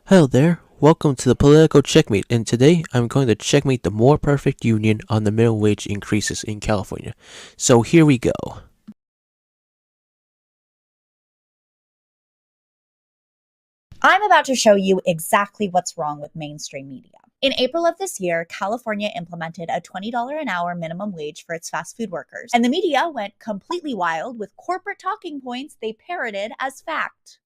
Hello there, welcome to the Political Checkmate, and today I'm going to checkmate the more perfect union on the minimum wage increases in California. So here we go. I'm about to show you exactly what's wrong with mainstream media. In April of this year, California implemented a $20 an hour minimum wage for its fast food workers, and the media went completely wild with corporate talking points they parroted as fact.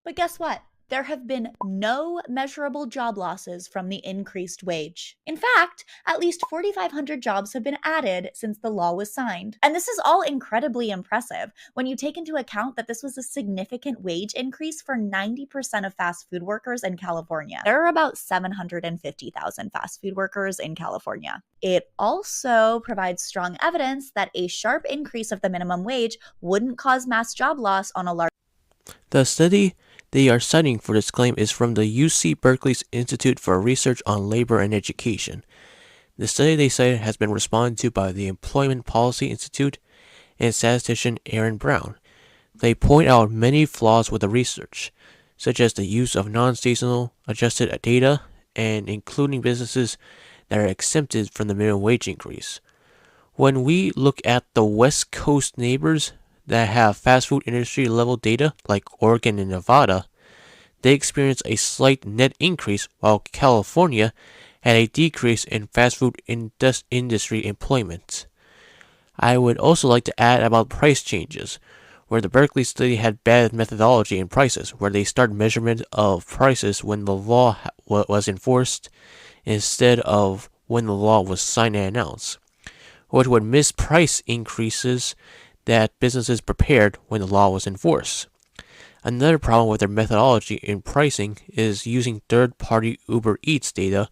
But guess what? There have been no measurable job losses from the increased wage. In fact, at least 4,500 jobs have been added since the law was signed. And this is all incredibly impressive when you take into account that this was a significant wage increase for 90% of fast food workers in California. There are about 750,000 fast food workers in California. It also provides strong evidence that a sharp increase of the minimum wage wouldn't cause mass job loss on a large. The study they are citing for this claim is from the UC Berkeley's Institute for Research on Labor and Education. The study they cited has been responded to by the Employment Policy Institute and statistician Aaron Brown. They point out many flaws with the research, such as the use of non-seasonal adjusted data and including businesses that are exempted from the minimum wage increase. When we look at the West Coast neighbors that have fast food industry level data like Oregon and Nevada, they experience a slight net increase while California had a decrease in fast food industry employment. I would also like to add about price changes, where the Berkeley study had bad methodology in prices, where they start measurement of prices when the law was enforced instead of when the law was signed and announced, which would miss price increases that businesses prepared when the law was enforced. Another problem with their methodology in pricing is using third-party Uber Eats data,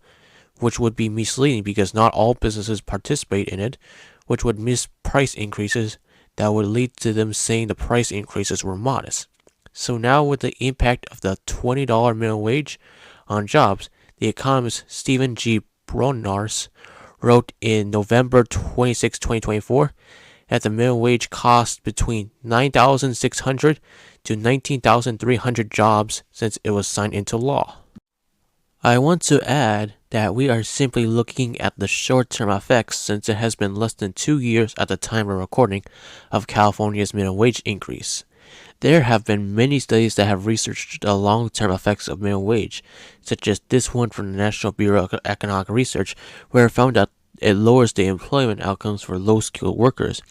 which would be misleading because not all businesses participate in it, which would miss price increases that would lead to them saying the price increases were modest. So now with the impact of the $20 minimum wage on jobs, the economist Stephen G. Bronars wrote in November 26, 2024, that the minimum wage cost between 9,600 to 19,300 jobs since it was signed into law. I want to add that we are simply looking at the short-term effects since it has been less than 2 years at the time of recording of California's minimum wage increase. There have been many studies that have researched the long-term effects of minimum wage, such as this one from the National Bureau of Economic Research, where it found that it lowers the employment outcomes for low-skilled workers,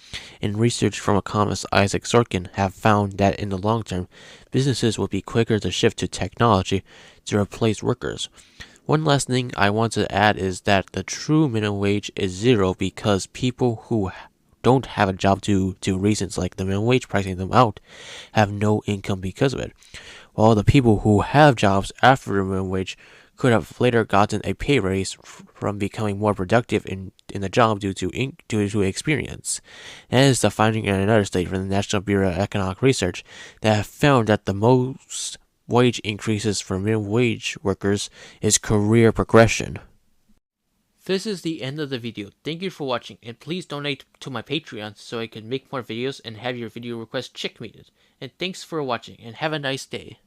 and research from economist Isaac Sorkin have found that in the long term, businesses will be quicker to shift to technology to replace workers. One last thing I want to add is that the true minimum wage is zero because people who don't have a job due to reasons like the minimum wage pricing them out have no income because of it, while the people who have jobs after the minimum wage could have later gotten a pay raise from becoming more productive in the job due to experience. That is the finding in another study from the National Bureau of Economic Research that have found that the most wage increases for minimum wage workers is career progression. This is the end of the video. Thank you for watching, and please donate to my Patreon so I can make more videos and have your video requests checkmated. And thanks for watching, and have a nice day.